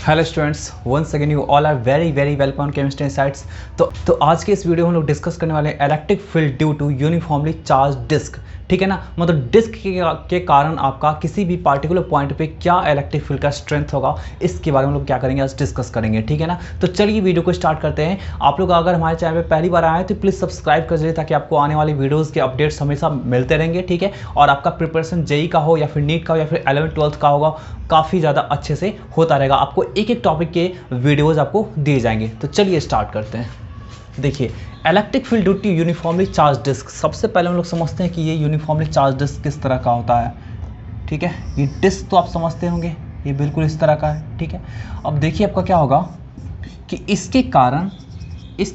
Hello students, once again you all are very welcome on chemistry insights. तो आज के इस वीडियो में हम लोग डिस्कस करने वाले हैं electric field due to uniformly charge disc. ठीक है ना, मतलब डिस्क के कारण आपका किसी भी पार्टिकुलर पॉइंट पे क्या इलेक्ट्रिक फील्ड का स्ट्रेंथ होगा, इसके बारे में हम लोग क्या करेंगे, आज डिस्कस करेंगे। ठीक है ना, तो चलिए वीडियो को स्टार्ट करते हैं। आप लोग अगर हमारे चैनल पे पहली बार आए तो प्लीज़ सब्सक्राइब कर दीजिए ताकि आपको आने वाली वीडियोज़ के अपडेट्स हमेशा मिलते रहेंगे। ठीक है, और आपका प्रिपरेशन जेई का हो या फिर नीट का हो या फिर 11th-12th का होगा, काफ़ी ज़्यादा अच्छे से होता रहेगा। आपको एक एक टॉपिक के वीडियोज़ आपको दिए जाएंगे। तो चलिए स्टार्ट करते हैं। देखिए, electric field due to uniformly charge disc. सबसे पहले हम लोग समझते हैं कि ये यूनिफॉर्मली चार्ज डिस्क किस तरह का होता है। ठीक है, ये डिस्क तो आप समझते होंगे, ये बिल्कुल इस तरह का है। ठीक है, अब देखिए आपका क्या होगा कि इसके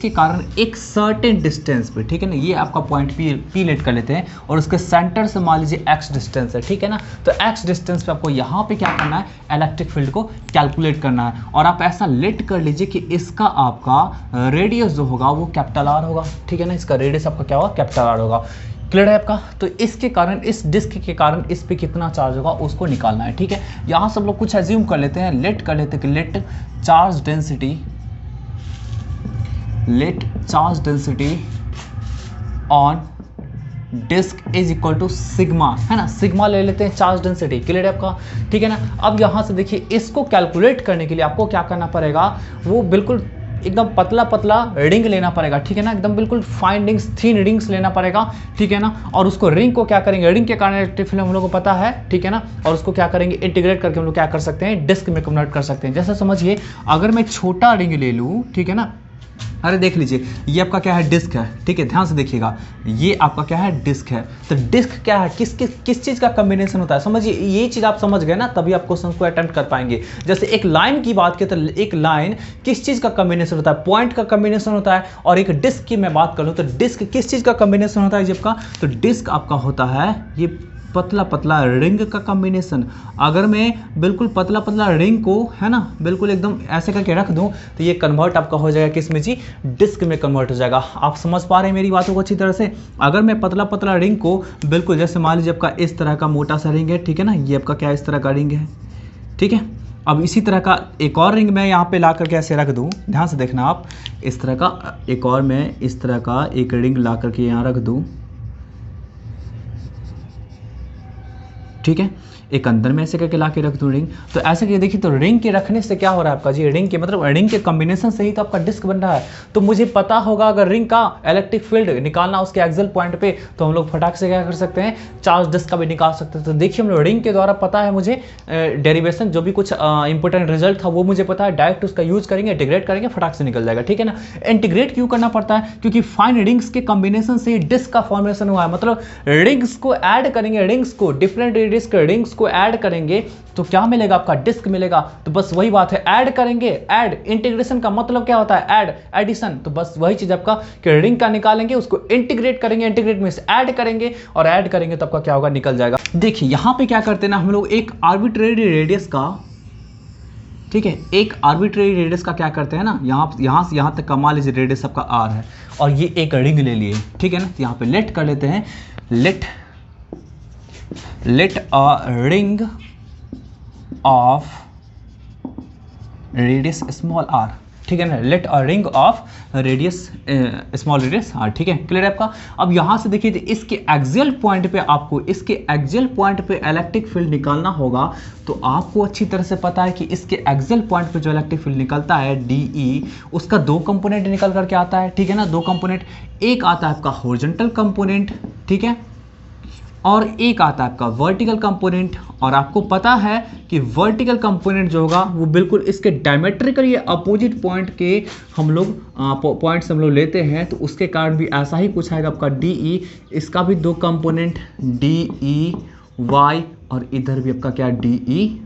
कारण एक सर्टेन डिस्टेंस पे, ठीक है ना, ये आपका पॉइंट पी लेट कर लेते हैं और उसके सेंटर से मान लीजिए एक्स डिस्टेंस है। ठीक है ना, तो एक्स डिस्टेंस पे आपको यहाँ पे क्या करना है, इलेक्ट्रिक फील्ड को कैलकुलेट करना है। और आप ऐसा लेट कर लीजिए कि इसका आपका रेडियस जो होगा वो कैपिटल आर होगा। ठीक है ना, इसका रेडियस आपका क्या होगा, कैपिटल आर होगा। क्लियर है आपका? तो इसके कारण, इस डिस्क के कारण इस पे कितना चार्ज होगा उसको निकालना है। ठीक है, यहाँ सब लोग कुछ एज्यूम कर लेते हैं, लेट कर लेते हैं कि let charge density on disc is equal to sigma, है ना, सिग्मा ले लेते हैं चार्ज डेंसिटी। क्लियर है आपका? ठीक है ना, अब यहाँ से देखिए, इसको कैलकुलेट करने के लिए आपको क्या करना पड़ेगा, वो बिल्कुल एकदम पतला रिंग लेना पड़ेगा। ठीक है ना, एकदम बिल्कुल फाइन रिंग्स, थिन रिंग्स लेना पड़ेगा। ठीक है ना, और उसको रिंग को क्या करेंगे, रिंग के कारण इलेक्ट्रिक फील्ड हम लोग को पता है। ठीक है ना, और उसको क्या करेंगे, इंटीग्रेट करके हम लोग क्या कर सकते हैं, डिस्क में कन्वर्ट कर सकते हैं। जैसे समझिए, अगर मैं छोटा रिंग ले लूँ, ठीक है ना, अरे देख लीजिए, ये आपका क्या है, डिस्क है। ठीक है, ध्यान से देखिएगा, ये आपका क्या है, डिस्क है। तो डिस्क क्या है, किस चीज़ का कॉम्बिनेशन होता है, समझिए, ये चीज़ आप समझ गए ना, तभी आप क्वेश्चन को अटेम्प्ट कर पाएंगे। जैसे एक लाइन की बात करें तो एक लाइन किस चीज़ का कॉम्बिनेशन होता है, पॉइंट का कॉम्बिनेशन होता है। और एक डिस्क की मैं बात करूँ तो डिस्क किस चीज़ का कॉम्बिनेशन होता है जब का, तो डिस्क आपका होता है ये पतला रिंग का कॉम्बिनेशन। अगर मैं बिल्कुल पतला रिंग को, है ना, बिल्कुल एकदम ऐसे करके रख दूं तो ये कन्वर्ट आपका हो जाएगा किस में जी, डिस्क में कन्वर्ट हो जाएगा। आप समझ पा रहे हैं मेरी बातों को अच्छी तरह से? अगर मैं पतला रिंग को बिल्कुल, जैसे मान लीजिए आपका इस तरह का मोटा सा रिंग है, ठीक है ना, ये आपका क्या इस तरह का रिंग है। ठीक है, अब इसी तरह का एक और रिंग मैं यहाँ पे ला करके ऐसे रख दूँ, ध्यान से देखना आप, इस तरह का एक और मैं इस तरह का एक रिंग ला करके यहाँ रख दूँ। ठीक है, एक अंदर में ऐसे करके ला के रख दूँ रिंग। तो ऐसे करके देखिए, तो रिंग के रखने से क्या हो रहा है आपका जी, रिंग के मतलब रिंग के कॉम्बिनेशन से ही तो आपका डिस्क बन रहा है। तो मुझे पता होगा अगर रिंग का इलेक्ट्रिक फील्ड निकालना उसके एक्सियल पॉइंट पे, तो हम लोग फटाक से क्या कर सकते हैं, चार्ज डिस्क का भी निकाल सकते हैं। तो देखिए, हम लोग रिंग के द्वारा पता है मुझे डेरिवेशन, जो भी कुछ इंपॉर्टेंट रिजल्ट था वो मुझे पता है, डायरेक्ट उसका यूज करेंगे, इंटीग्रेट करेंगे, फटाक से निकल जाएगा। ठीक है ना, इंटीग्रेट क्यों करना पड़ता है, क्योंकि फाइन रिंग्स के कॉम्बिनेशन से डिस्क का फॉर्मेशन हुआ है। मतलब रिंग्स को ऐड करेंगे, रिंग्स को, डिफरेंट रेडियस के रिंग्स को ऐड करेंगे तो क्या मिलेगा, आपका डिस्क मिलेगा। तो बस वही बात है, ऐड करेंगे, ऐड, इंटीग्रेशन का मतलब क्या होता है, ऐड, एडिशन। तो बस वही चीज आपका कि रिंग का निकालेंगे, उसको इंटीग्रेट करेंगे, इंटीग्रेट में ऐड करेंगे, और ऐड करेंगे तो आपका क्या होगा, निकल जाएगा। देखिए यहां पे क्या करते हैं ना हम लोग, एक आर्बिट्रेरी रेडियस का, ठीक है, एक आर्बिट्रेरी रेडियस का क्या करते हैं ना, यहां से यहां तक का मान लीजिए रेडियस आपका आर है, और ये एक रिंग ले लिए। ठीक है ना, यहां पे लेट कर लेते हैं, let a ring of radius small r. ठीक है ना, let a ring of radius small radius r. ठीक है, क्लियर है आपका? अब यहां से देखिए, इसके एक्सियल पॉइंट पे आपको, इसके एक्सियल पॉइंट पे इलेक्ट्रिक फील्ड निकालना होगा। तो आपको अच्छी तरह से पता है कि इसके एक्सियल पॉइंट पे जो इलेक्ट्रिक फील्ड निकलता है डीई, उसका दो कंपोनेंट निकल करके आता है। ठीक है ना, दो कंपोनेंट, एक आता है आपका हॉरिजॉन्टल कंपोनेंट, ठीक है, और एक आता है आपका वर्टिकल कंपोनेंट। और आपको पता है कि वर्टिकल कंपोनेंट जो होगा वो बिल्कुल इसके डायमेट्रिकली अपोजिट पॉइंट के हम लोग पॉइंट्स हम लोग लेते हैं, तो उसके कारण भी ऐसा ही कुछ आएगा आपका डीई। इसका भी दो कंपोनेंट डीई वाई, और इधर भी आपका क्या, डीई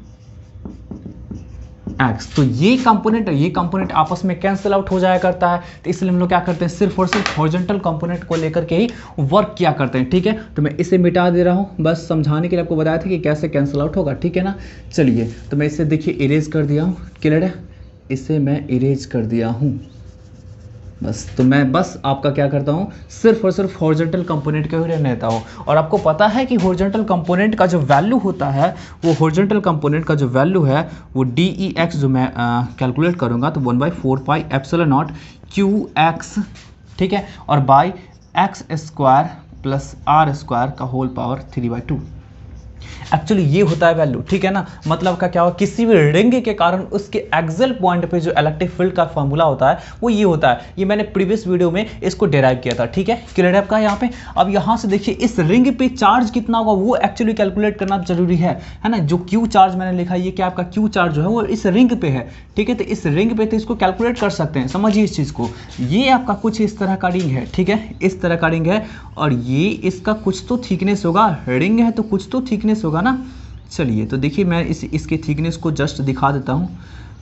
एक्स। तो ये कंपोनेंट आपस में कैंसिल आउट हो जाया करता है। तो इसलिए हम लोग क्या करते हैं, सिर्फ और सिर्फ हॉरिजॉन्टल कंपोनेंट को लेकर के ही वर्क किया करते हैं। ठीक है, तो मैं इसे मिटा दे रहा हूं, बस समझाने के लिए आपको बताया था कि कैसे कैंसिल आउट होगा। ठीक है ना, चलिए, तो मैं इसे देखिए इरेज कर दिया हूं। क्लियर है, इसे मैं इरेज कर दिया हूं। बस तो मैं बस आपका क्या करता हूँ, सिर्फ और सिर्फ हॉरिजॉन्टल कंपोनेंट का ही रहता हूँ। और आपको पता है कि हॉरिजॉन्टल कंपोनेंट का जो वैल्यू होता है, वो हॉरिजॉन्टल कंपोनेंट का जो वैल्यू है वो DEX जो मैं कैलकुलेट करूँगा तो 1/4 पाई एप्सिलॉन नॉट QX, ठीक है, और बाई x² प्लस r² का होल पावर 3/2। एक्चुअली ये होता है वैल्यू, ठीक है ना। मतलब का क्या होगा, किसी भी रिंग के कारण उसके एक्सल पॉइंट पे जो इलेक्ट्रिक फील्ड का फॉर्मूला होता है वो ये होता है। ये मैंने प्रीवियस वीडियो में इसको डेराइव किया था, ठीक है, क्लियर है आपका यहाँ पे। अब यहाँ से देखिए इस रिंग पे चार्ज कितना होगा वो एक्चुअली कैलकुलेट करना जरूरी है ना। जो क्यू चार्ज मैंने लिखा है, ये क्या आपका क्यू चार्ज जो है वो इस रिंग पे है, ठीक है, तो इस रिंग पे तो इसको कैलकुलेट कर सकते हैं, समझिए इस चीज़ को। ये आपका कुछ इस तरह का रिंग है, ठीक है, इस तरह का रिंग है, और ये इसका कुछ तो थिकनेस होगा, रिंग है तो कुछ तो थिकनेस होगा ना। चलिए तो देखिए मैं इसके थिकनेस को जस्ट दिखा देता हूँ,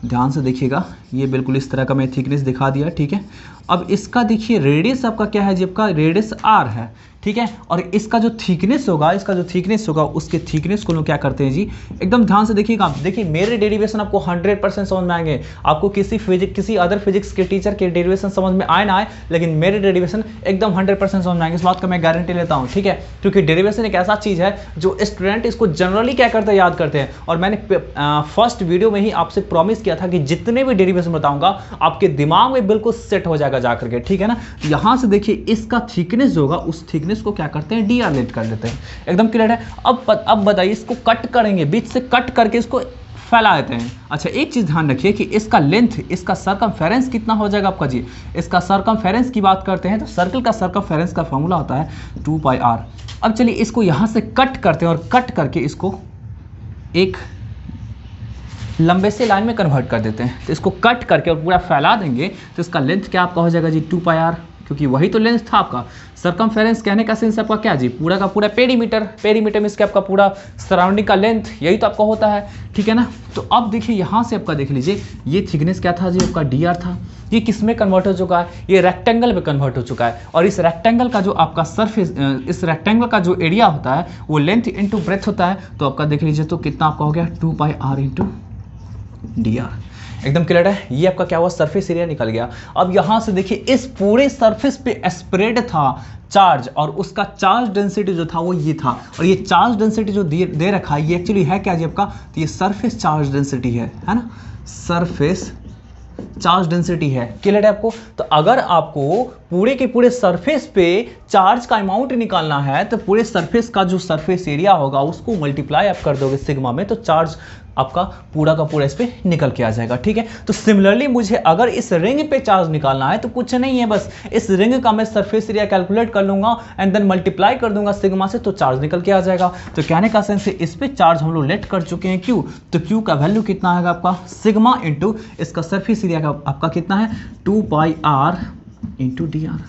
ध्यान से देखिएगा। ये बिल्कुल इस तरह का मैं थिकनेस दिखा दिया, ठीक है। अब इसका देखिए रेडियस आपका क्या है जी, आपका रेडियस r है, ठीक है, और इसका जो थिकनेस होगा, उसके थिकनेस को लोग क्या करते हैं जी, एकदम ध्यान से देखिएगा। देखिए मेरे डेरिवेशन आपको 100% समझ में आएंगे। आपको किसी अदर फिजिक्स के टीचर के डेरिवेशन समझ में आए ना आए, लेकिन मेरे डेरिवेशन एकदम 100% समझ में आएंगे, इस बात का मैं गारंटी लेता हूँ, ठीक है। क्योंकि डेरिवेशन एक ऐसा चीज़ है जो स्टूडेंट इसको जनरली क्या करते हैं, याद करते हैं। और मैंने फर्स्ट वीडियो में ही आपसे प्रॉमिस किया था कि जितने भी डेरिवेशन बताऊंगा आपके दिमाग में बिल्कुल सेट हो जाएगा जा करके, ठीक है ना। यहाँ से देखिए इसका थिकनेस जो होगा, उस थिकनेस को क्या करते हैं, dr लेट कर देते हैं, एकदम क्लियर है। अब बताइए, इसको कट करेंगे, बीच से कट करके इसको फैला देते हैं। अच्छा एक चीज ध्यान रखिए कि इसका लेंथ, इसका सरकमफेरेंस कितना हो जाएगा आपका जी। इसका सरकमफेरेंस की बात करते हैं तो सर्कल का सरकमफेरेंस का फॉर्मूला होता है 2πr। अब चलिए इसको यहां से कट करते हैं, और कट करके इसको एक लंबे से लाइन में कन्वर्ट कर देते हैं। तो इसको कट करके और पूरा फैला देंगे तो इसका लेंथ क्या आपका हो जाएगा जी, 2πr, क्योंकि वही तो लेंथ था आपका। सरकमफेरेंस कहने का सेंस आपका क्या जी, पूरा का पूरा पेरीमीटर में इसके आपका पूरा सराउंडिंग का लेंथ, यही तो आपका होता है, ठीक है ना। तो अब देखिए यहाँ से आपका देख लीजिए, ये थिकनेस क्या था जी, आपका dr था। ये किस में कन्वर्ट हो चुका है, ये रेक्टेंगल में कन्वर्ट हो चुका है। और इस रेक्टेंगल का जो आपका सरफेस, इस रेक्टेंगल का जो एरिया होता है वो लेंथ इंटू ब्रेथ होता है। तो आपका देख लीजिए तो कितना आपका हो गया, 2πr इंटू dr, एकदम क्लियर है। ये आपका क्या हुआ, सरफेस एरिया निकल गया। अब यहां से देखिए इस पूरे सरफेस पे स्प्रेड था चार्ज, और उसका चार्ज डेंसिटी जो था वो ये था। और ये चार्ज डेंसिटी जो दे रखा है ये एक्चुअली है क्या जी आपका, तो ये सरफेस चार्ज डेंसिटी है ना, सरफेस चार्ज डेंसिटी है, क्लियर है आपको। तो अगर आपको पूरे के पूरे सरफेस पे चार्ज का अमाउंट निकालना है तो पूरे सरफेस का जो सरफेस एरिया होगा उसको मल्टीप्लाई आप कर दोगे सिग्मा में, तो चार्ज आपका पूरा का पूरा इस पे निकल के आ जाएगा, ठीक है। तो सिमिलरली मुझे अगर इस रिंग पे चार्ज निकालना है तो कुछ नहीं है, बस इस रिंग का मैं सरफेस एरिया कैलकुलेट कर लूंगा एंड देन मल्टीप्लाई कर दूंगा सिग्मा से, तो चार्ज निकल के आ जाएगा। तो कहने का सेंस है इस पे चार्ज हम लोग लेट कर चुके हैं क्यू, तो क्यू का वैल्यू कितना आएगा आपका, सिग्मा इंटू इसका सरफेस एरिया का आपका कितना है, 2πr इंटू dr,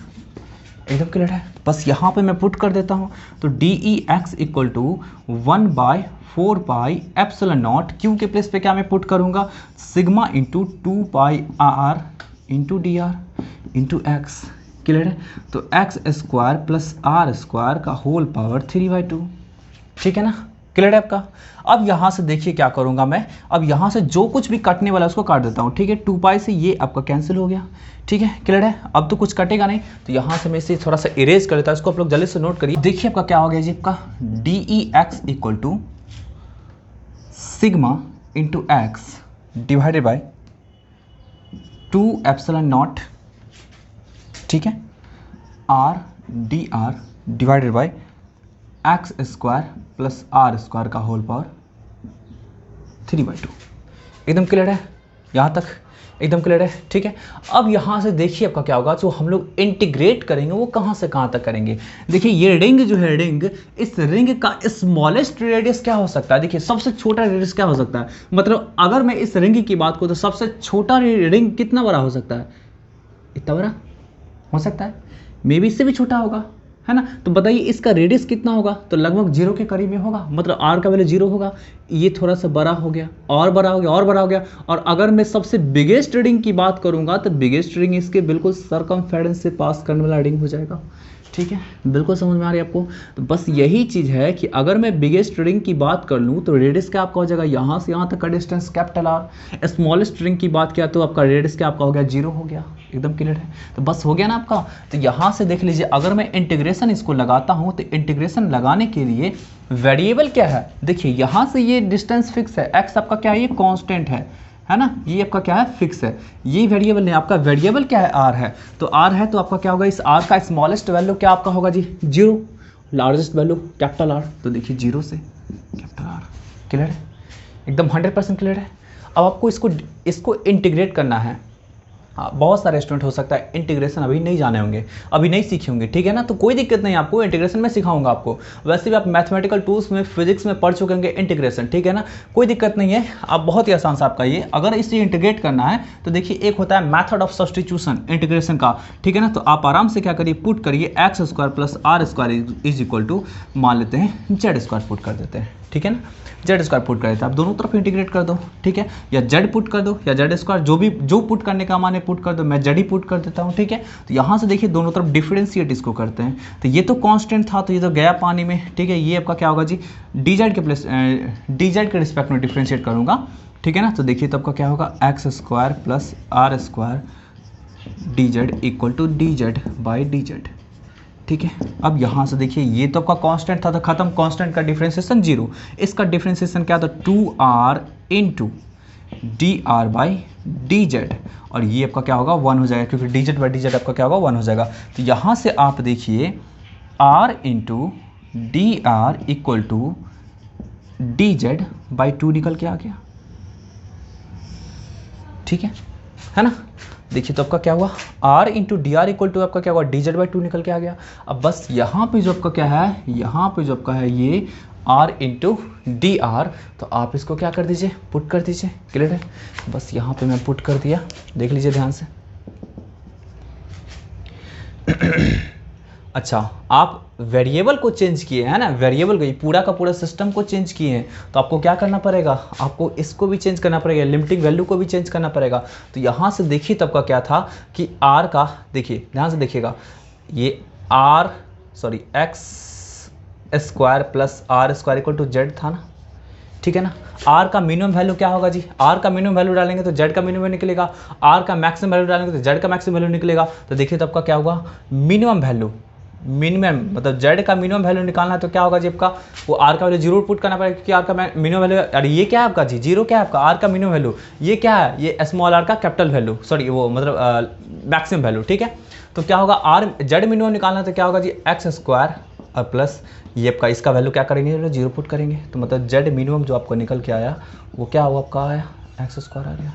एकदम क्लियर है। बस यहाँ पे मैं पुट कर देता हूँ, तो DEX equal to 1/4 pi epsilon naught, q के प्लेस पे क्या मैं पुट करूँगा, sigma into 2πr into dr into x, clear है। तो x² प्लस r² का होल पावर 3/2, ठीक है ना, क्लियर है आपका। अब यहाँ से देखिए क्या करूँगा मैं, अब यहाँ से जो कुछ भी कटने वाला है उसको काट देता हूँ, ठीक है। 2π से ये आपका कैंसिल हो गया, ठीक है, क्लियर है। अब तो कुछ कटेगा नहीं, तो यहाँ से मैं इसे थोड़ा सा इरेज कर लेता हूँ, इसको आप लोग जल्दी से नोट करिए। देखिए आपका क्या हो गया जी, आपका DEX equal to sigma into x divided by 2 epsilon naught, ठीक है, r divided by x² plus r² का होल पावर 3/2, एकदम क्लियर है, यहाँ तक एकदम क्लियर है, ठीक है। अब यहाँ से देखिए आपका क्या होगा, जो हम लोग इंटीग्रेट करेंगे वो कहाँ से कहाँ तक करेंगे। देखिए ये रिंग जो है, रिंग, इस रिंग का स्मॉलेस्ट रेडियस क्या हो सकता है, देखिए सबसे छोटा रेडियस क्या हो सकता है, मतलब अगर मैं इस रिंग की बात करूँ तो सबसे छोटा रिंग कितना बड़ा हो सकता है, इतना बड़ा हो सकता है, मे बी इससे भी छोटा होगा, है ना। तो बताइए इसका रेडियस कितना होगा, तो लगभग 0 के करीब में होगा, मतलब r का वैल्यू 0 होगा। ये थोड़ा सा बड़ा हो गया, और बड़ा हो गया, और बड़ा हो गया। और अगर मैं सबसे बिगेस्ट रीडिंग की बात करूंगा तो बिगेस्ट रीडिंग इसके बिल्कुल सरकमफेरेंस से पास करने वाला रीडिंग हो जाएगा। ठीक है, बिल्कुल समझ में आ रही है आपको। तो बस यही चीज़ है कि अगर मैं बिगेस्ट रीडिंग की बात कर लूँ तो रेडियस क्या आपका हो जाएगा, यहाँ से यहाँ तक का distance capital R। Smallest reading की बात किया तो आपका रेडियस क्या आपका हो गया, 0 हो गया। एकदम क्लियर है, तो बस हो गया ना आपका। तो यहाँ से देख लीजिए, अगर मैं इंटीग्रेशन इसको लगाता हूँ तो इंटीग्रेशन लगाने के लिए वेरिएबल क्या है, देखिए यहाँ से ये डिस्टेंस फिक्स है, x आपका क्या है, ये कांस्टेंट है ना, ये आपका क्या है, फिक्स है। ये वेरिएबल नहीं, आपका वेरिएबल क्या है, r है। तो r है तो आपका क्या होगा, इस r का स्मॉलेस्ट वैल्यू क्या आपका होगा जी, 0। लार्जेस्ट वैल्यू कैपिटल R, तो देखिए 0 से कैपिटल R। क्लियर है, एकदम 100% क्लियर है। अब आपको इसको इंटीग्रेट करना है। हाँ, बहुत सारे स्टूडेंट हो सकता है इंटीग्रेशन अभी नहीं जाने होंगे, अभी नहीं सीखे होंगे, ठीक है ना। तो कोई दिक्कत नहीं, आपको इंटीग्रेशन में सिखाऊंगा आपको। वैसे भी आप मैथमेटिकल टूल्स में, फिजिक्स में पढ़ चुके होंगे इंटीग्रेशन, ठीक है ना, कोई दिक्कत नहीं है। आप बहुत ही आसान सा आपका ये, अगर इसे इंटीग्रेट करना है तो देखिए एक होता है मैथड ऑफ सब्स्टिट्यूशन इंटीग्रेशन का, ठीक है ना। तो आप आराम से क्या करिए, पुट करिए x² + r² is equal to, मान लेते हैं z² पुट कर देते हैं, ठीक है ना। z² पुट कर देते हैं, आप दोनों तरफ इंटीग्रेट कर दो, ठीक है, या z पुट कर दो या z², जो पुट करने का माने पुट कर दो, मैं z ही पुट कर देता हूँ, ठीक है। तो यहाँ से देखिए दोनों तरफ डिफरेंशिएट इसको करते हैं। तो ये तो कांस्टेंट था, तो ये तो गया पानी में, ठीक है। ये आपका क्या होगा जी, dz के रिस्पेक्ट में डिफरेंशिएट करूँगा, ठीक है ना। तो देखिए तो आपका क्या होगा, x² + r² dz equal to dz/dz, ठीक है। अब यहाँ से देखिए ये तो आपका कांस्टेंट था तो खत्म, कांस्टेंट का डिफरेंशिएशन 0। इसका डिफरेंशिएशन क्या था, 2r × dr/dz, और ये आपका क्या होगा, 1 हो जाएगा, क्योंकि dz/dz आपका क्या होगा, 1 हो जाएगा। तो यहाँ से आप देखिए r × dr equal to dz/2 निकल के आ गया, ठीक है ना। देखिए तो आपका क्या हुआ, r × dr इक्वल टू आपका क्या हुआ, dz/2 निकल के आ गया। अब बस यहाँ पे जो आपका क्या है, यहाँ पे जो आपका है ये r × dr, तो आप इसको क्या कर दीजिए, पुट कर दीजिए। क्लियर है, बस यहाँ पे मैं पुट कर दिया, देख लीजिए ध्यान से। अच्छा, आप वेरिएबल को चेंज किए हैं ना, वेरिएबल को, पूरा का पूरा सिस्टम को चेंज किए हैं, तो आपको क्या करना पड़ेगा, आपको इसको भी चेंज करना पड़ेगा, लिमिटिंग वैल्यू को भी चेंज करना पड़ेगा। तो यहाँ से देखिए तब का क्या था कि r का, देखिए ध्यान से देखिएगा, ये x² + r² equal to z था ना, ठीक है ना। r का मिनिमम वैल्यू क्या होगा जी, r का मिनिमम वैल्यू डालेंगे तो z का मिनिमम निकलेगा, r का मैक्सिमम वैल्यू डालेंगे तो z का मैक्सिमम वैल्यू निकलेगा। तो देखिए तब का क्या होगा, मिनिमम वैल्यू, मिनिमम मतलब z का मिनिमम वैल्यू निकालना है तो क्या होगा जी आपका, वो r का वैल्यू 0 पुट करना पड़ेगा, क्योंकि r का मिनिमम वैल्यू, अरे ये क्या है आपका जी, 0 क्या है आपका, r का मिनिमम वैल्यू, ये क्या है, ये स्मॉल r का कैपिटल वैल्यू, सॉरी वो मतलब मैक्सिमम वैल्यू, ठीक है। तो क्या होगा, z मिनिमम निकालना है तो क्या होगा जी, x² और प्लस ये आपका, इसका वैल्यू क्या करेंगे, 0 पुट करेंगे, तो मतलब z मिनिमम जो आपको निकल के आया वो क्या हुआ आपका, आया x² आ गया।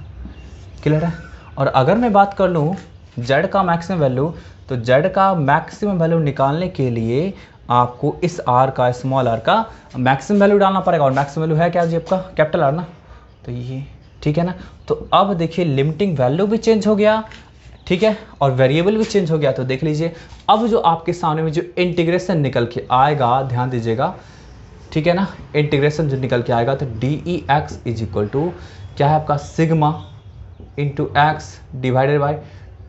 क्लियर है। और अगर मैं बात कर लूँ z का मैक्सिमम वैल्यू, तो z का मैक्सिमम वैल्यू निकालने के लिए आपको इस r का, स्मॉल r का मैक्सिमम वैल्यू डालना पड़ेगा, और मैक्सिमम वैल्यू है क्या जी आपका, कैपिटल R ना, तो ये, ठीक है ना। तो अब देखिए लिमिटिंग वैल्यू भी चेंज हो गया, ठीक है, और वेरिएबल भी चेंज हो गया। तो देख लीजिए अब जो आपके सामने में जो इंटीग्रेशन निकल के आएगा, ध्यान दीजिएगा, ठीक है ना, इंटीग्रेशन जो निकल के आएगा तो dx इज इक्वल टू क्या है आपका, सिग्मा × x डिवाइडेड बाई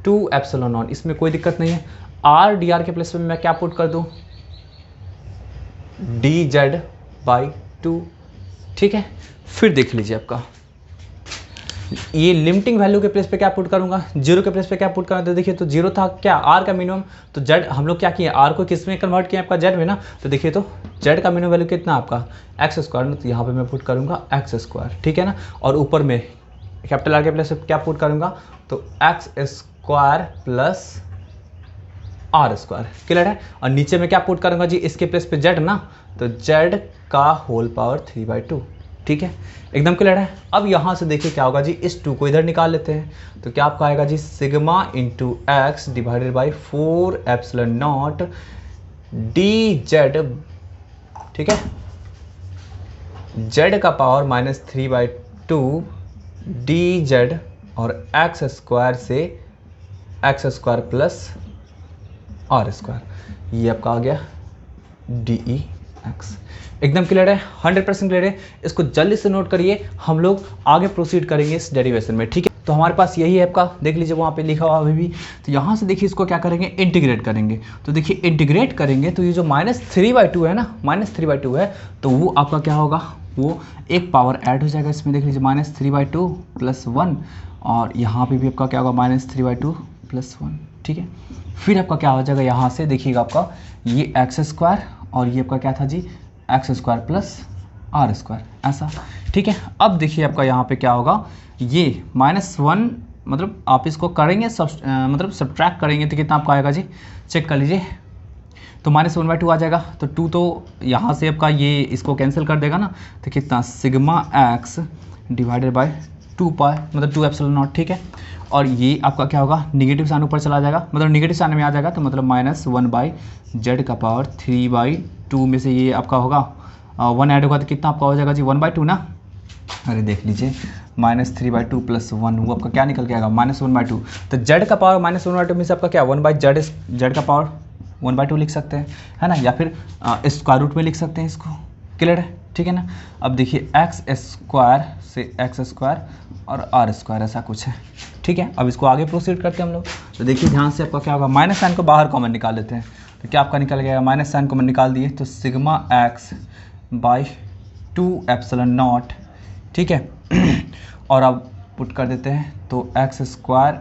2ε0। इसमें कोई दिक्कत नहीं है, r dr के प्लेस में मैं क्या पुट कर दूं, dz/2, ठीक है। फिर देख लीजिए आपका ये लिमिटिंग वैल्यू के प्लेस पे क्या पुट करूंगा, 0 के प्लेस पे क्या पुट करूंगा, तो देखिए तो 0 था क्या, r का मिनिमम, तो z हम लोग क्या किए, r को किस में कन्वर्ट किया आपका, z में ना। तो देखिए तो z का मिनिमम वैल्यू कितना आपका, x², तो यहाँ पे मैं पुट करूंगा x², ठीक है ना। और ऊपर में कैपिटल R के प्लेस पे क्या पुट करूंगा, तो x² + r²। क्लियर है। और नीचे में क्या पुट करूंगा जी, इसके प्लेस पे z ना, तो z का होल पावर 3/2, ठीक है, एकदम क्लियर है। अब यहाँ से देखिए क्या होगा जी, इस 2 को इधर निकाल लेते हैं, तो क्या आपका आएगा जी, sigma × x divided by 4ε0 dz, ठीक है, z का पावर -3/2 dz, और x² से x² + r²। ये आपका आ गया डी ई एक्स। एकदम क्लियर है, 100% क्लियर है। इसको जल्दी से नोट करिए, हम लोग आगे प्रोसीड करेंगे इस डेरिवेशन में, ठीक है। तो हमारे पास यही है आपका, देख लीजिए वहाँ पे लिखा हुआ अभी भी। तो यहाँ से देखिए इसको क्या करेंगे, इंटीग्रेट करेंगे। तो देखिए इंटीग्रेट करेंगे तो ये जो -3/2 है ना, -3/2 है, तो वो आपका क्या होगा, वो एक पावर ऐड हो जाएगा इसमें। देख लीजिए -3/2 + 1, और यहाँ पे भी आपका क्या होगा -3/2 + 1, ठीक है। फिर आपका क्या हो जाएगा, यहाँ से देखिएगा आपका ये x² और ये आपका क्या था जी, x² + r², ऐसा, ठीक है। अब देखिए आपका यहाँ पे क्या होगा, ये -1 मतलब आप इसको करेंगे मतलब सब्ट्रैक्ट करेंगे तो कितना आपका आएगा जी, चेक कर लीजिए। तो -1/2 आ जाएगा, तो 2 तो यहाँ से आपका ये इसको कैंसिल कर देगा ना, तो कितना सिग्मा x / 2π मतलब 2ε0, ठीक है। और ये आपका क्या होगा, निगेटिव साइन ऊपर चला जाएगा, मतलब निगेटिव साइन में आ जाएगा, तो मतलब -1/z⁻³ में से ये आपका होगा 1 ऐड होगा तो कितना आपका हो जाएगा जी, 1/2 ना। अरे देख लीजिए -3/2 + 1, वो आपका क्या निकल के आएगा, -1/2। तो z का पावर -1/2 में से आपका क्या 1/z का पावर 1/2 लिख सकते हैं, है ना, या फिर स्क्वायर रूट में लिख सकते हैं इसको, क्लियर है, ठीक है ना। अब देखिए x² से x² और r² ऐसा कुछ है, ठीक है। अब इसको आगे प्रोसीड करते हैं हम लोग। तो देखिए ध्यान से आपका क्या होगा, माइनस साइन को बाहर कॉमन निकाल लेते हैं, तो क्या आपका निकल गया, माइनस साइन कॉमन निकाल दिए तो सिग्मा x / 2ε0, ठीक है। और अब पुट कर देते हैं तो x²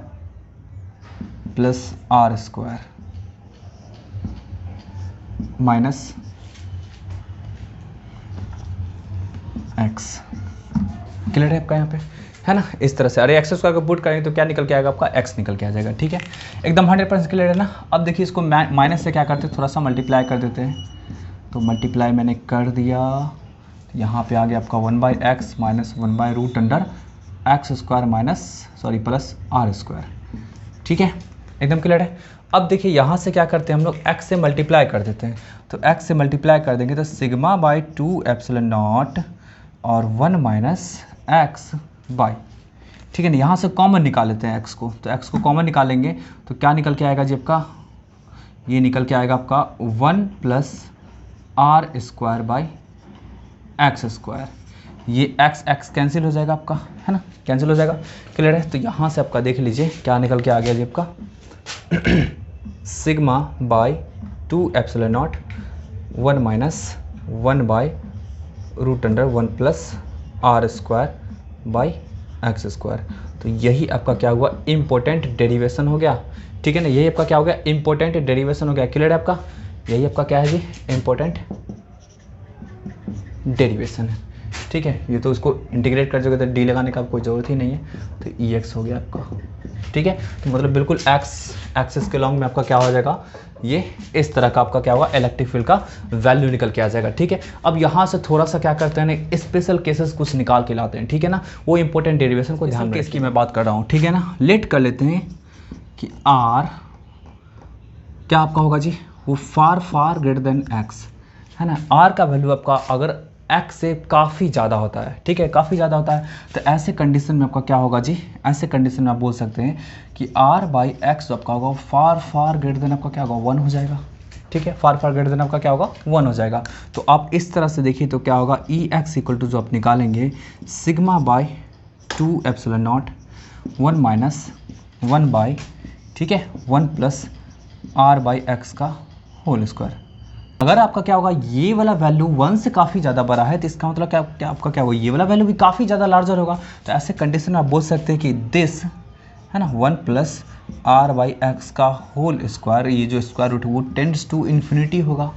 + r² minus x, clear है आपका यहाँ पे, है ना, इस तरह से। अरे x² को पुट करेंगे तो क्या निकल के आएगा आपका, x निकल के आ जाएगा, ठीक है। एकदम 100% क्लियर है ना। अब देखिए इसको माइनस से क्या करते हैं, थोड़ा सा मल्टीप्लाई कर देते हैं। तो मल्टीप्लाई मैंने कर दिया, यहाँ पे आ गया आपका 1/x - 1/√x² + r², ठीक है, एकदम क्लियर है। अब देखिए यहाँ से क्या करते हैं हम लोग, x से मल्टीप्लाई कर देते हैं। तो x से मल्टीप्लाई कर देंगे तो सिग्मा / 2ε0 और 1 - x/, ठीक है ना। यहाँ से कॉमन निकाल लेते हैं x को, तो x को कॉमन निकालेंगे तो क्या निकल के आएगा जी आपका, ये निकल के आएगा आपका 1 + r² / x²। ये x कैंसिल हो जाएगा आपका, है ना, कैंसिल हो जाएगा, क्लियर है। तो यहाँ से आपका देख लीजिए क्या निकल के आ गया जी आपका सिग्मा / 2ε0 1 - 1/√1 + r² / x²। तो यही आपका क्या हुआ, इम्पोर्टेंट डेरिवेशन हो गया, ठीक है ना। यही आपका क्या हो गया, इम्पोर्टेंट डेरिवेशन हो गया, क्लियर है आपका। यही आपका क्या है जी, इम्पोर्टेंट डेरिवेशन है, ठीक है। ये तो इसको इंटीग्रेट कर दोगे तो डी लगाने का कोई ज़रूरत ही नहीं है, तो ई एक्स हो गया आपका, ठीक है। तो मतलब बिल्कुल एक्सिस के लॉन्ग में आपका क्या हो जाएगा, ये इस तरह का आपका क्या होगा, इलेक्ट्रिक फील्ड का वैल्यू निकल के आ जाएगा, ठीक है। अब यहाँ से थोड़ा सा क्या करते हैं, स्पेशल केसेस कुछ निकाल के लाते हैं, ठीक है ना। वो इंपॉर्टेंट डेरिवेशन को ध्यान केस की मैं बात कर रहा हूँ, ठीक है ना। लेट कर लेते हैं कि आर क्या आपका होगा जी, वो फार ग्रेटर देन एक्स, है ना। आर का वैल्यू आपका अगर x से काफ़ी ज़्यादा होता है, ठीक है, काफ़ी ज़्यादा होता है, तो ऐसे कंडीशन में आपका क्या होगा जी, ऐसे कंडीशन में आप बोल सकते हैं कि r/x जो आपका होगा फार ग्रेटर देन आपका क्या होगा 1 हो जाएगा, ठीक है। फार ग्रेटर देन आपका क्या होगा 1 हो जाएगा। तो आप इस तरह से देखिए तो क्या होगा, Ex = जो आप निकालेंगे सिग्मा / 2ε0 1 - 1/, ठीक है, 1 + r/x²। अगर आपका क्या होगा, ये वाला वैल्यू 1 से काफ़ी ज़्यादा बड़ा है, तो इसका मतलब क्या आपका क्या होगा, ये वाला वैल्यू भी काफ़ी ज़्यादा लार्जर होगा। तो ऐसे कंडीशन में आप बोल सकते हैं कि दिस, है ना, 1 + r/x², ये जो स्क्वायर रूट वो टेंड्स टू इन्फिनिटी होगा,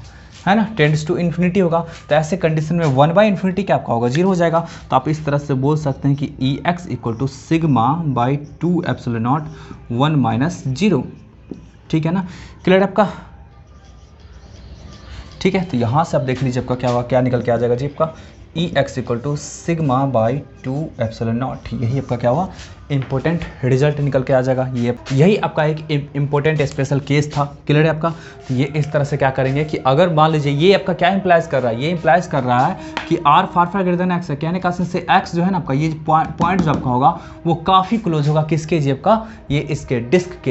है ना, टेंड्स टू इन्फिनिटी होगा। तो ऐसे कंडीशन में 1/∞ क्या आपका होगा, 0 हो जाएगा। तो आप इस तरह से बोल सकते हैं कि Ex = सिग्मा / 2ε0 1 - 0, ठीक है ना, क्लियर आपका, ठीक है। तो यहाँ से आप देख लीजिए आपका क्या होगा, क्या निकल के आ जाएगा जी आपका Ex = सिग्मा / 2ε0, यही आपका क्या हुआ, इंपॉर्टेंट रिजल्ट निकल के आ जाएगा। ये यही आपका एक इंपॉर्टेंट स्पेशल केस था। क्लियर है आपका। तो ये इस तरह से क्या करेंगे कि अगर मान लीजिए ये आपका क्या इंप्लाइज कर रहा है, ये इंप्लाइज कर रहा है कि r far far greater than x है। कहने का सेंस है एक्स जो है ना आपका, ये पॉइंट जो आपका होगा वो काफ़ी क्लोज होगा किसके जी आपका, ये इसके डिस्क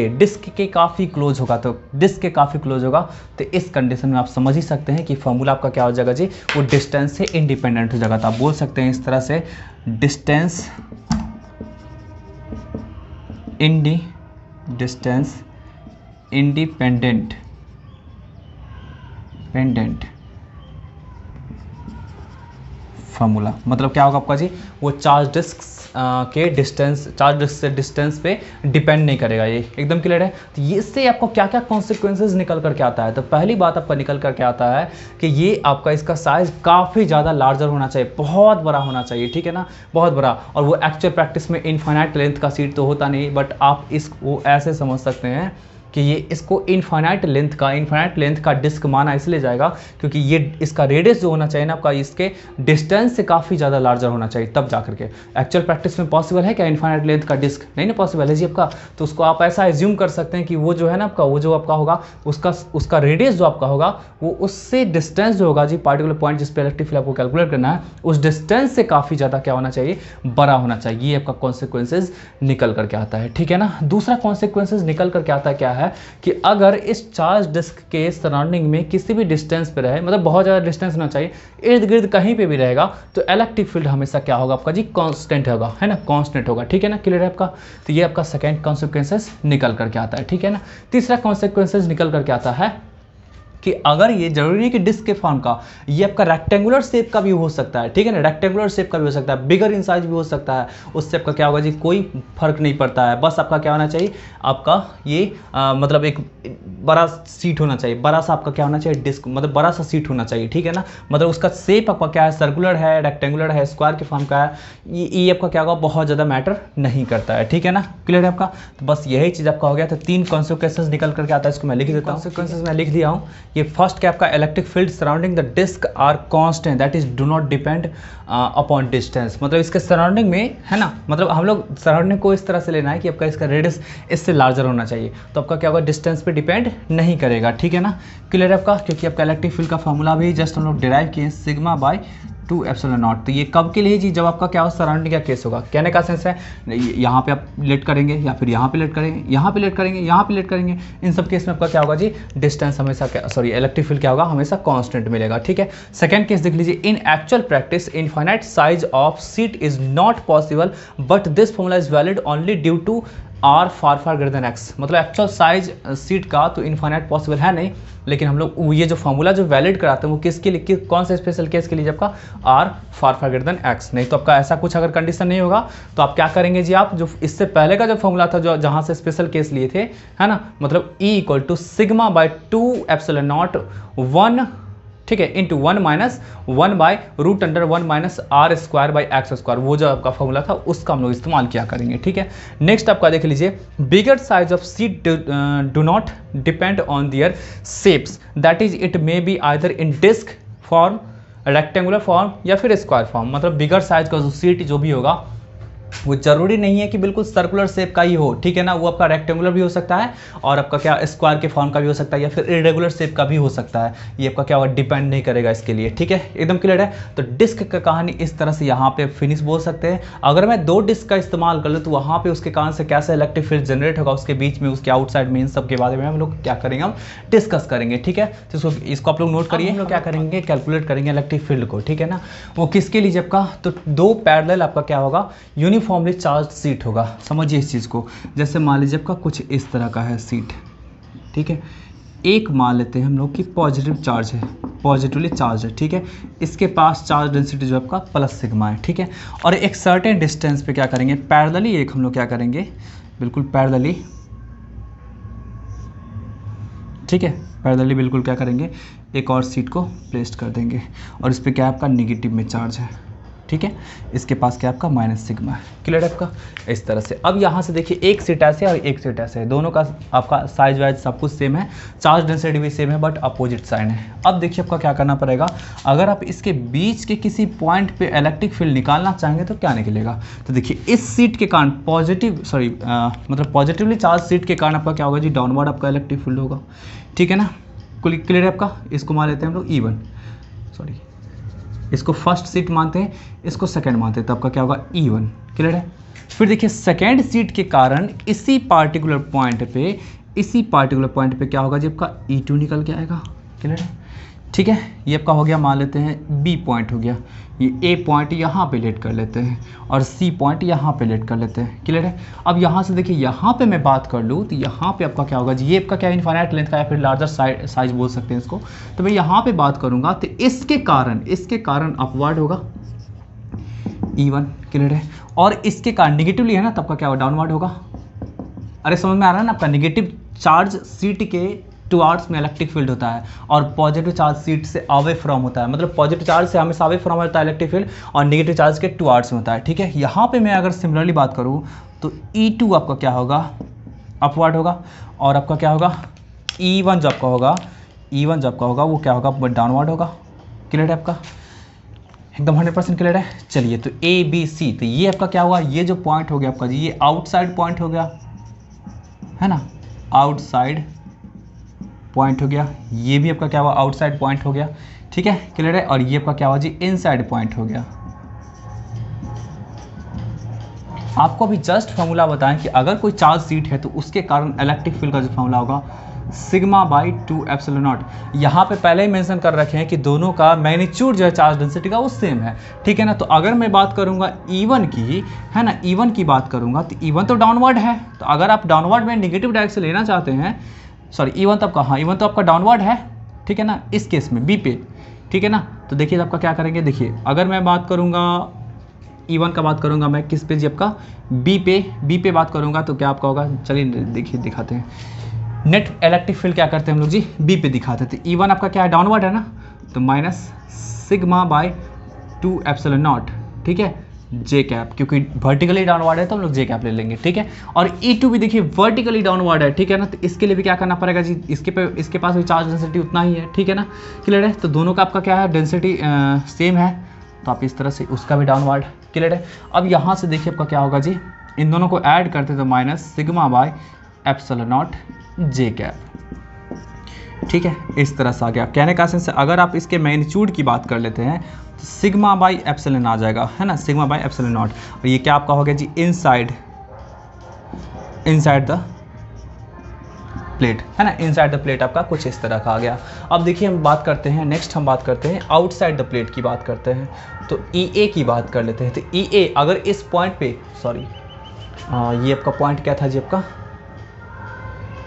के काफ़ी क्लोज होगा। तो डिस्क के काफ़ी क्लोज होगा, तो इस कंडीशन में आप समझ ही सकते हैं कि फॉर्मूला आपका क्या हो जाएगा जी, वो डिस्टेंस से इंडिपेंडेंट हो जाएगा। तो आप बोल सकते हैं इस तरह से डिस्टेंस इंडिपेंडेंट फार्मूला। मतलब क्या होगा आपका जी, वो चार्ज डिस्क के डिस्टेंस, चार्ज डिस्क से डिस्टेंस पे डिपेंड नहीं करेगा। ये एकदम क्लियर है। तो ये इससे आपको क्या क्या कॉन्सिक्वेंसेस निकल करके आता है। तो पहली बात आपका निकल करके आता है कि ये आपका इसका साइज काफ़ी ज़्यादा लार्जर होना चाहिए, बहुत बड़ा होना चाहिए, ठीक है ना, बहुत बड़ा। और वो एक्चुअल प्रैक्टिस में इनफाइनाइट लेंथ का सीट तो होता नहीं, बट आप इसको ऐसे समझ सकते हैं कि ये इसको इनफाइनाइट लेंथ का डिस्क माना इसलिए जाएगा क्योंकि ये इसका रेडियस जो होना चाहिए ना आपका, इसके डिस्टेंस से काफ़ी ज़्यादा लार्जर होना चाहिए, तब जा करके। एक्चुअल प्रैक्टिस में पॉसिबल है क्या इनफाइनाइट लेंथ का डिस्क? नहीं ना पॉसिबल है जी आपका। तो उसको आप ऐसा एज्यूम कर सकते हैं कि वो जो है ना आपका, वो जो आपका होगा उसका रेडियस जो आपका होगा वो उससे डिस्टेंस जो होगा जी, पार्टिकुलर पॉइंट जिस पर इलेक्ट्रिक फील्ड आपको कैलकुलेट करना है, उस डिस्टेंस से काफ़ी ज़्यादा क्या होना चाहिए, बड़ा होना चाहिए। ये आपका कॉन्सिक्वेंसेज निकल करके आता है, ठीक है ना। दूसरा कॉन्सिक्वेंसेज निकल करके आता है क्या है कि अगर इस चार्ज डिस्क के सराउंडिंग में किसी भी डिस्टेंस पे रहे, मतलब बहुत ज़्यादा डिस्टेंस होना चाहिए, इर्द गिर्द कहीं पे भी रहेगा, तो इलेक्ट्रिक फील्ड हमेशा क्या होगा आपका जी, कांस्टेंट होगा, है ना, कांस्टेंट होगा, ठीक है ना, क्लियर है आपका। तो ये आपका सेकंड कॉन्सिक्वेंसेस निकल करके आता है, ठीक है ना। तीसरा कॉन्सिक्वेंसेस निकल करके आता है कि अगर ये जरूरी नहीं कि डिस्क के फॉर्म का, ये आपका रेक्टेंगुलर शेप का भी हो सकता है, ठीक है ना, रेक्टेंगुलर शेप का भी हो सकता है, बिगर इन साइज भी हो सकता है। उससे आपका क्या होगा जी, कोई फर्क नहीं पड़ता है। बस आपका क्या होना चाहिए, आपका ये मतलब एक बड़ा सीट होना चाहिए, बड़ा सा आपका क्या होना चाहिए, डिस्क मतलब बड़ा सा सीट होना चाहिए, ठीक है ना। मतलब उसका शेप आपका क्या है, सर्कुलर है, रेक्टेंगुलर है, स्क्वायर के फॉर्म का है, ये आपका क्या होगा, बहुत ज़्यादा मैटर नहीं करता है, ठीक है ना, क्लियर है आपका। तो बस यही चीज़ आपका हो गया। तो 3 कॉन्सिक्वेंसेस निकल करके आता है, इसको मैं लिख देता हूँ। कॉन्सिक्वेंसेस मैं लिख दिया हूँ। ये फर्स्ट क्या आपका, electric field surrounding the disc are constant, that is do not depend upon distance. मतलब इसके सराउंडिंग में, है ना, मतलब हम लोग सराउंडिंग को इस तरह से लेना है कि आपका इसका रेडियस इससे लार्जर होना चाहिए, तो आपका क्या होगा, डिस्टेंस पे डिपेंड नहीं करेगा, ठीक है ना, क्लियर है आपका। क्योंकि आपका इलेक्ट्रिक फील्ड का फॉर्मूला भी जस्ट हम लोग डिराइव किए सिग्मा बाय 2 एप्सिलॉन नॉट। तो ये कब के लिए जी, जब आपका क्या हो, सराउंडिंग का केस होगा। कहने का सेंस है यहाँ पे आप लेट करेंगे, या फिर यहाँ पे लेट करेंगे, यहाँ पे लेट करेंगे, यहाँ पे लेट करेंगे, इन सब केस में आपका क्या होगा जी, डिस्टेंस हमेशा इलेक्ट्रिक फील्ड क्या होगा, हमेशा कांस्टेंट मिलेगा, ठीक है। सेकंड केस देख लीजिए, in actual practice infinite size of sheet is not possible but this formula is valid only due to r far far greater than x. मतलब एक्चुअल साइज सीट का तो इनफाइनाइट पॉसिबल है नहीं, लेकिन हम लोग ये जो फॉर्मूला जो वैलिड कराते हैं वो किसके लिए, कौन से स्पेशल केस के लिए, जब का r far far greater than x. नहीं तो आपका ऐसा कुछ अगर कंडीशन नहीं होगा तो आप क्या करेंगे जी, आप जो इससे पहले का जो फॉर्मूला था, जो जहाँ से स्पेशल केस लिए थे, है ना, मतलब E equal to sigma by 2 epsilon naught 1, ठीक है, into 1 minus 1 by root under 1 minus r square by x square, वो जो आपका फॉर्मूला था उसका हम लोग इस्तेमाल किया करेंगे, ठीक है। नेक्स्ट आपका देख लीजिए, bigger size of sheet do not depend on their shapes, that is it may be either in disc form, rectangular form या फिर स्क्वायर फॉर्म। मतलब बिगर साइज का जो सीट जो भी होगा वो जरूरी नहीं है कि बिल्कुल सर्कुलर शेप का ही हो, ठीक है ना, वो आपका रेक्टेंगुलर भी हो सकता है और आपका क्या स्क्वायर के फॉर्म का भी हो सकता है या फिर इरेगुलर शेप का भी हो सकता है। ये आपका क्या होगा, डिपेंड नहीं करेगा इसके लिए, ठीक है, एकदम क्लियर है। तो डिस्क का कहानी इस तरह से यहाँ पे फिनिश बोल सकते हैं। अगर मैं 2 डिस्क का इस्तेमाल कर लूँ तो वहाँ पे उसके कारण से कैसे इलेक्ट्रिक फील्ड जनरेट होगा, उसके बीच में, उसके आउटसाइड में, इन सब के बारे में हम लोग क्या करेंगे, हम डिस्कस करेंगे, ठीक है। तो इसको आप लोग नोट करिए। हम लोग क्या करेंगे, कैलकुलेट करेंगे इलेक्ट्रिक फील्ड को, ठीक है ना। वो किसके लिए, जब का तो 2 पैरेलल आपका क्या होगा, यूनिफॉर्मली चार्ज सीट होगा। समझिए इस चीज़ को। जैसे मान लीजिए आपका कुछ इस तरह का है सीट, ठीक है, एक मान लेते हैं हम लोग कि पॉजिटिव चार्ज है, पॉजिटिवली चार्ज है, ठीक है, इसके पास चार्ज डेंसिटी जो आपका प्लस सिग्मा है, ठीक है। और एक सर्टेन डिस्टेंस पे क्या करेंगे, पैरेलली एक हम लोग क्या करेंगे, बिल्कुल पैरेलली, ठीक है, पैरेलली बिल्कुल क्या करेंगे, एक और सीट को प्लेस कर देंगे और इस पर क्या आपका निगेटिव में चार्ज है, ठीक है, इसके पास क्या आपका माइनस सिग्मा है। क्लियर है आपका। इस तरह से अब यहाँ से देखिए एक सीट ऐसे है और एक सीट ऐसे है, दोनों का आपका साइज वाइज सब कुछ सेम है, चार्ज डेंसिटी भी सेम है, बट अपोजिट साइड है। अब देखिए आपका क्या करना पड़ेगा, अगर आप इसके बीच के किसी पॉइंट पे इलेक्ट्रिक फील्ड निकालना चाहेंगे तो क्या निकलेगा। तो देखिए इस सीट के कारण मतलब पॉजिटिवली चार्ज सीट के कारण आपका क्या होगा जी, डाउनवर्ड आपका इलेक्ट्रिक फील्ड होगा। ठीक है ना, क्लियर है आपका। इसको मान लेते हैं हम लोग E1, सॉरी इसको फर्स्ट सीट मानते हैं, इसको सेकंड मानते हैं, तो आपका क्या होगा E1। क्लियर है। फिर देखिए सेकंड सीट के कारण इसी पार्टिकुलर पॉइंट पे क्या होगा जी, आपका E2 निकल के आएगा। क्लियर है। ठीक है, ये आपका हो गया, मान लेते हैं B पॉइंट हो गया, ये A पॉइंट यहाँ पे लेट कर लेते हैं और C पॉइंट यहाँ पे लेट कर लेते हैं। क्लियर है। अब यहाँ से देखिए यहाँ पे मैं बात कर लूँ तो यहाँ पे आपका क्या होगा जी, ये आपका क्या इनफाइनाइट लेंथ का या फिर लार्जर साइज बोल सकते हैं इसको। तो मैं यहाँ पे बात करूँगा तो इसके कारण अपवर्ड होगा E1। क्लियर है। और इसके कारण निगेटिवली है ना, तब का क्या होगा, डाउनवर्ड होगा। अरे समझ में आ रहा है ना आपका, निगेटिव चार्ज सीट के टुवार्ड्स में इलेक्ट्रिक फील्ड होता है और पॉजिटिव चार्ज सीट से अवे फ्रॉम होता है, मतलब पॉजिटिव चार्ज से हमेशा अवे फ्रॉम होता है इलेक्ट्रिक फील्ड और नेगेटिव चार्ज के टुवार्ड्स में होता है। ठीक है, यहाँ पे मैं अगर सिमिलरली बात करूँ तो E2 आपका क्या होगा, अपवर्ड होगा, और आपका क्या होगा E1 जो आपका होगा वो क्या होगा, डाउनवर्ड होगा। क्लियर है आपका, एकदम 100% क्लियर है। चलिए तो ABC, तो ये आपका क्या हुआ, ये जो पॉइंट हो गया आपका जी, ये आउटसाइड पॉइंट हो गया है ना, आउटसाइड पॉइंट हो गया। ये भी आपका क्या हुआ, आउटसाइड पॉइंट हो गया। ठीक है, क्लियर है। और ये आपका क्या हुआ जी, इनसाइड पॉइंट हो गया। आपको अभी जस्ट फॉर्मूला बताएं कि अगर कोई चार्ज सीट है तो उसके कारण इलेक्ट्रिक फील्ड का जो फॉर्मूला होगा सिग्मा बाई 2 एप्सिलॉन नॉट। यहाँ पे पहले ही मेंशन कर रखे हैं कि दोनों का मैग्नीट्यूड जो है चार्ज डेंसिटी का वो सेम है। ठीक है ना। तो अगर मैं बात करूँगा E1 की, है ना, E1 की बात करूँगा तो E1 तो डाउनवर्ड है, तो अगर आप डाउनवर्ड में नेगेटिव डायरेक्शन लेना चाहते हैं, सॉरी E1 तो आपका, हाँ E1 तो आपका डाउनवर्ड है। ठीक है ना, इस केस में B पे। ठीक है ना, तो देखिए आपका क्या करेंगे, देखिए अगर मैं बात करूँगा E1 का बात करूँगा मैं किस पे जी, आपका B पे बात करूँगा तो क्या आपका होगा, चलिए देखिए दिखाते हैं। नेट इलेक्ट्रिक फील्ड क्या करते हैं हम लोग जी, B पे दिखाते थे। E1 आपका क्या है, डाउनवर्ड है ना, तो minus sigma by 2 epsilon naught. ठीक है, जे कैप, क्योंकि वर्टिकली डाउनवर्ड है तो हम लोग जे कैप ले लेंगे। ठीक है, और E2 भी देखिए वर्टिकली डाउनवर्ड है। ठीक है ना, तो इसके लिए भी क्या करना पड़ेगा जी, इसके पास भी चार्ज डेंसिटी उतना ही है। ठीक है ना, क्लियर है। तो दोनों का आपका क्या है, डेंसिटी सेम है, तो आप इस तरह से उसका भी डाउनवर्ड। क्लियर है। अब यहाँ से देखिए आपका क्या होगा जी, इन दोनों को ऐड करते तो minus sigma by epsilon not J cap. ठीक है, इस तरह से आ गया। कहने का सेंस, अगर आप इसके मैग्नीट्यूड की बात कर लेते हैं तो सिग्मा बाई एप्सिलॉन आ जाएगा, है ना, सिग्मा बाई एप्सिलॉन नॉट। और ये क्या आपका हो गया जी, इनसाइड द प्लेट, है ना, इनसाइड द प्लेट आपका कुछ इस तरह का आ गया। अब देखिए हम बात करते हैं, नेक्स्ट हम बात करते हैं आउटसाइड द प्लेट की बात करते हैं, तो EA की बात कर लेते हैं। तो EA अगर इस पॉइंट पे, सॉरी ये आपका पॉइंट क्या था जी, आपका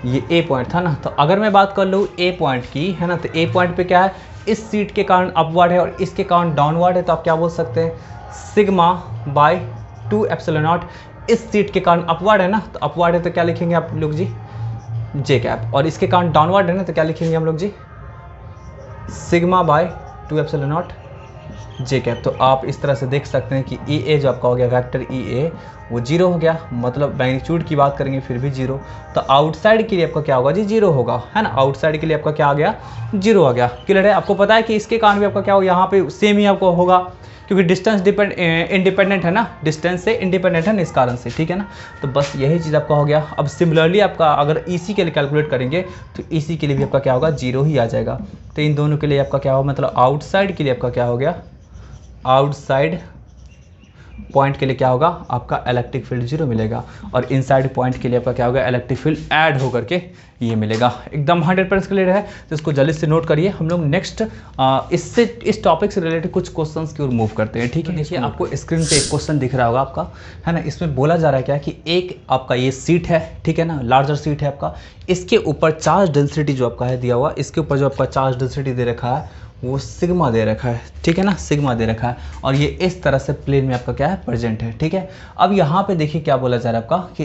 ये A पॉइंट था ना, तो अगर मैं बात कर लूँ A पॉइंट की, है ना, तो A पॉइंट पे क्या है, इस सीट के कारण अपवर्ड है और इसके कारण डाउनवर्ड है, तो आप क्या बोल सकते हैं, सिग्मा बाई 2 एप्सिलॉन नॉट। इस सीट के कारण अपवर्ड है ना, तो अपवर्ड है तो क्या लिखेंगे आप लोग जी, जे कैप, और इसके कारण डाउनवर्ड है ना, तो क्या लिखेंगे हम लोग जी, sigma by 2 epsilon not J cap. तो आप इस तरह से देख सकते हैं कि EA जो आपका हो गया, वेक्टर EA वो 0 हो गया, मतलब मैग्नीट्यूड की बात करेंगे फिर भी 0। तो आउटसाइड के लिए आपका क्या होगा जी, 0 होगा, है ना, आउटसाइड के लिए आपका क्या आ गया, 0 आ गया। क्लियर है। आपको पता है कि इसके कारण भी आपका क्या होगा, यहाँ पे सेम ही आपको होगा, क्योंकि डिस्टेंस इंडिपेंडेंट है ना, डिस्टेंस से इंडिपेंडेंट है ना, इस कारण से। ठीक है ना, तो बस यही चीज़ आपका हो गया। अब सिमिलरली आपका अगर EC के लिए कैलकुलेट करेंगे तो EC के लिए भी आपका क्या होगा, 0 ही आ जाएगा। तो इन दोनों के लिए आपका क्या होगा, मतलब आउटसाइड के लिए आपका क्या हो गया, आउटसाइड पॉइंट के लिए क्या होगा, आपका इलेक्ट्रिक फील्ड 0 मिलेगा, और इनसाइड पॉइंट के लिए आपका क्या होगा, इलेक्ट्रिक फील्ड ऐड होकर के ये मिलेगा। एकदम 100% क्लियर है, तो इसको जल्दी से नोट करिए। हम लोग नेक्स्ट इस टॉपिक से रिलेटेड कुछ क्वेश्चंस की ओर मूव करते हैं। ठीक है, देखिए आपको स्क्रीन पे एक क्वेश्चन दिख रहा होगा आपका, है ना, इसमें बोला जा रहा है क्या कि एक आपका ये सीट है, ठीक है ना, लार्जर सीट है आपका, इसके ऊपर चार्ज डेंसिटी जो आपका है दिया हुआ, इसके ऊपर जो आपका चार्ज डेंसिटी दे रखा है वो सिग्मा दे रखा है। ठीक है ना, सिग्मा दे रखा है, और ये इस तरह से प्लेन में आपका क्या है, प्रेजेंट है। ठीक है, अब यहाँ पे देखिए क्या बोला जा रहा है आपका कि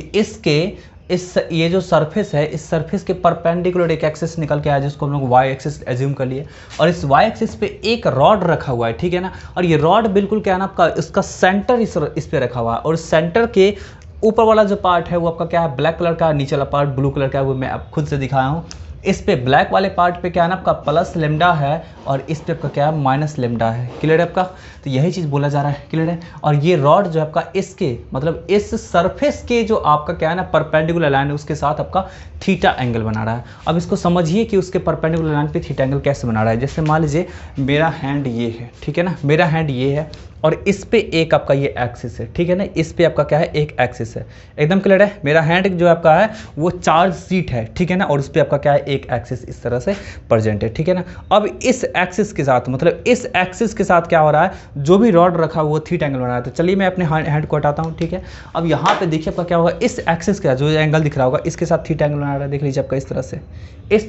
इस ये जो सरफेस है, इस सरफेस के परपेंडिकुलर एक एक्सिस निकल के आया जिसको हम लोग वाई एक्सिस एज्यूम कर लिए, और इस वाई एक्सिस पे एक रॉड रखा हुआ है, ठीक है ना। और ये रॉड बिल्कुल क्या है ना आपका, इसका सेंटर इस पे रखा हुआ है, और सेंटर के ऊपर वाला जो पार्ट है वो आपका क्या है, ब्लैक कलर का, नीचे वाला पार्ट ब्लू कलर का है, वो मैं अब खुद से दिखाया हूँ। इस पे ब्लैक वाले पार्ट पे क्या है ना आपका प्लस लेमडा है, और इस पे आपका क्या है माइनस लेमडा है। क्लियर है आपका? तो यही चीज़ बोला जा रहा है। क्लियर है? और ये रॉड जो है आपका इसके मतलब इस सरफेस के जो आपका क्या है ना परपेंडिकुलर लाइन है उसके साथ आपका थीटा एंगल बना रहा है। अब इसको समझिए कि उसके परपेंडिकुलर लाइन पे थीटा एंगल कैसे बना रहा है। जैसे मान लीजिए मेरा हैंड ये है, ठीक है ना, मेरा हैंड ये है और इस पे एक आपका ये एक्सिस है, ठीक है ना, इस पे आपका क्या है एक एक्सिस है। एकदम क्लियर है? मेरा हैंड जो आपका है वो चार्ज शीट है, ठीक है ना, और उस पे आपका क्या है एक एक्सिस इस तरह से प्रेजेंट है, ठीक है ना। अब इस एक्सिस के साथ मतलब इस एक्सिस के साथ क्या हो रहा है, जो भी रॉड रखा हुआ वो थीटा एंगल बना रहा है। तो चलिए मैं अपने हैंड को हटाता हूँ, ठीक है। अब यहाँ पे देखिए आपका क्या होगा, इस एक्सिस के साथ जो एंगल दिख रहा होगा इसके साथ थीटा एंगल बना रहा है। देख लीजिए आपका इस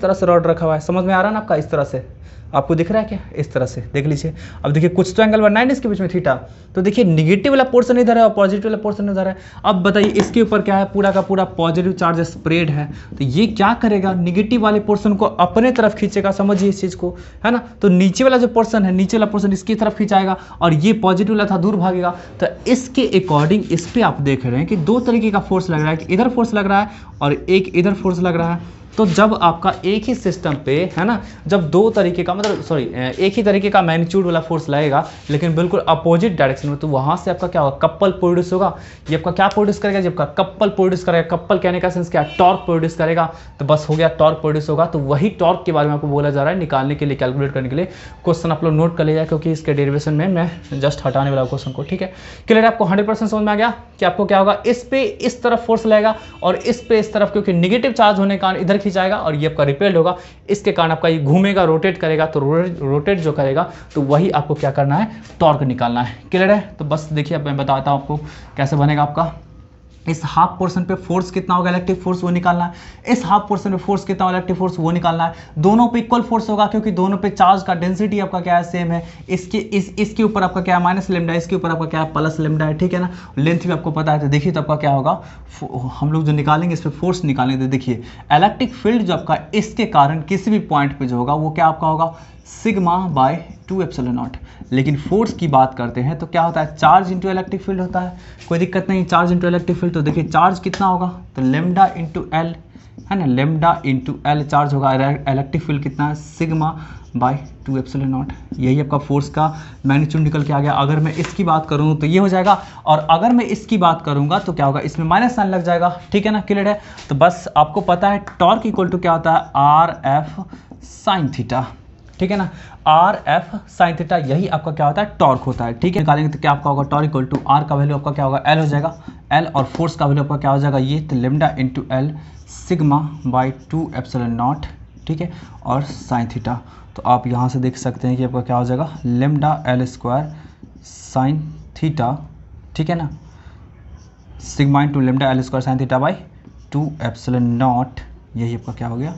तरह से रॉड रखा हुआ है, समझ में आ रहा है ना आपका? इस तरह से आपको दिख रहा है क्या? इस तरह से देख लीजिए। अब देखिए कुछ तो एंगल बनना है ना इसके बीच में थीटा, तो देखिए निगेटिव वाला पोर्शन इधर है और पॉजिटिव वाला पोर्शन इधर है। अब बताइए इसके ऊपर क्या है, पूरा का पूरा पॉजिटिव चार्ज स्प्रेड है, तो ये क्या करेगा, निगेटिव वाले पोर्शन को अपने तरफ खींचेगा। समझिए इस चीज़ को, है ना। तो नीचे वाला जो पोर्शन है, नीचे वाला पोर्शन इसकी तरफ खींचाएगा और ये पॉजिटिव वाला था दूर भागेगा। तो इसके अकॉर्डिंग इस पर आप देख रहे हैं कि दो तरीके का फोर्स लग रहा है, कि इधर फोर्स लग रहा है और एक इधर फोर्स लग रहा है। तो जब आपका एक ही सिस्टम पे, है ना, जब दो तरीके का मतलब एक ही तरीके का मैग्नीट्यूड वाला फोर्स लगेगा लेकिन बिल्कुल अपोजिट डायरेक्शन में, तो वहाँ से आपका क्या होगा, कपल प्रोड्यूस होगा। ये आपका क्या प्रोड्यूस करेगा, जब का कपल प्रोड्यूस करेगा, कपल कहने का सेंस क्या है, टॉर्क प्रोड्यूस करेगा। तो बस हो गया, टॉर्क प्रोड्यूस होगा। तो वही टॉर्क के बारे में आपको बोला जा रहा है, निकालने के लिए, कैलकुलेट करने के लिए। क्वेश्चन आप लोग नोट कर लीजिए क्योंकि इसके डेरिवेशन में मैं जस्ट हटाने वाला क्वेश्चन को, ठीक है। क्लियर? आपको 100% समझ में आ गया कि आपको क्या होगा, इस पे इस तरफ फोर्स लगेगा और इस पे इस तरफ, क्योंकि निगेटिव चार्ज होने का इधर खींचाएगा और ये आपका रिपेल्ड होगा। इसके कारण आपका ये घूमेगा, रोटेट करेगा। तो रोटेट जो करेगा तो वही आपको क्या करना है, टॉर्क निकालना है। क्लियर है? तो बस देखिए अब मैं बताता हूँ आपको कैसे बनेगा आपका। इस हाफ पोर्शन पे फोर्स कितना होगा, इलेक्ट्रिक फोर्स, वो निकालना है। इस हाफ पोर्शन पे फोर्स कितना होगा, इलेक्ट्रिक फोर्स, वो निकालना है। दोनों पे इक्वल फोर्स होगा क्योंकि दोनों पे चार्ज का डेंसिटी आपका क्या है, सेम है। इसके ऊपर आपका क्या है, माइनस लेमडा, इसके ऊपर आपका क्या है, प्लस लेमडा है, ठीक है ना। लेंथ भी आपको पता है। तो देखिए तो आपका क्या होगा, हम लोग जो निकालेंगे इस पर फोर्स निकालेंगे। तो देखिए इलेक्ट्रिक फील्ड जो आपका इसके कारण किसी भी पॉइंट पे जो होगा वो क्या आपका होगा, सिग्मा बाय 2 एप्सिलॉन नॉट। लेकिन फोर्स की बात करते हैं तो क्या होता है, चार्ज इंटू इलेक्ट्रिक फील्ड होता है। कोई दिक्कत नहीं, चार्ज इंटू इलेक्ट्रिक फील्ड। तो देखिए चार्ज कितना होगा, तो लेमडा इंटू एल, है ना, लेमडा इंटू एल चार्ज होगा। इलेक्ट्रिक फील्ड कितना है, सिग्मा बाय 2 एप्सिलॉन नॉट। यही आपका फोर्स का मैग्नीट्यूड निकल के आ गया। अगर मैं इसकी बात करूँ तो ये हो जाएगा, और अगर मैं इसकी बात करूँगा तो क्या होगा, इसमें माइनस साइन लग जाएगा, ठीक है ना। क्लियर है? तो बस आपको पता है टॉर्क इक्वल टू क्या होता है, आर एफ साइन थीटा, ठीक है ना। आर एफ साइन थीटा, यही आपका क्या होता है, टॉर्क होता है, ठीक है। निकालेंगे तो क्या आपका होगा, टॉर्क इक्वल टू आर का वैल्यू आपका क्या होगा, एल हो जाएगा, एल, और फोर्स का वैल्यू आपका क्या हो जाएगा, ये, तो lambda into L sigma by 2 epsilon naught, ठीक है, और साइन थीटा। तो आप यहाँ से देख सकते हैं कि आपका क्या हो जाएगा, lambda L square sine theta, ठीक है ना, sigma into lambda L square sine theta by 2 epsilon not. यही आपका क्या हो गया,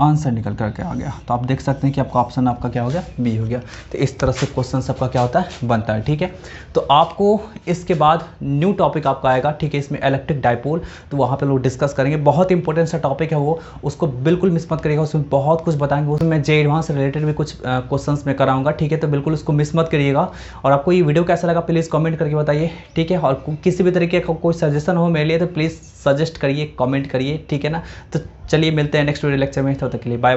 आंसर निकल करके आ गया। तो आप देख सकते हैं कि आपका ऑप्शन आपका क्या हो गया, बी हो गया। तो इस तरह से क्वेश्चन आपका क्या होता है, बनता है, ठीक है। तो आपको इसके बाद न्यू टॉपिक आपका आएगा, ठीक है, इसमें इलेक्ट्रिक डाइपोल। तो वहाँ पे लोग डिस्कस करेंगे, बहुत इंपॉर्टेंट सा टॉपिक है वो, उसको बिल्कुल मिस मत करिएगा। उसमें बहुत कुछ बताएंगे, उसमें मैं जे एडवांस से रिलेटेड भी कुछ क्वेश्चन में कराऊंगा, ठीक है। तो बिल्कुल उसको मिस मत करिएगा। और आपको ये वीडियो कैसा लगा प्लीज़ कॉमेंट करके बताइए, ठीक है। और किसी भी तरीके का कोई सजेशन हो मेरे लिए तो प्लीज़ सजेस्ट करिए, कमेंट करिए, ठीक है ना। तो चलिए मिलते हैं नेक्स्ट वीडियो लेक्चर में, तब तक के लिए बाय।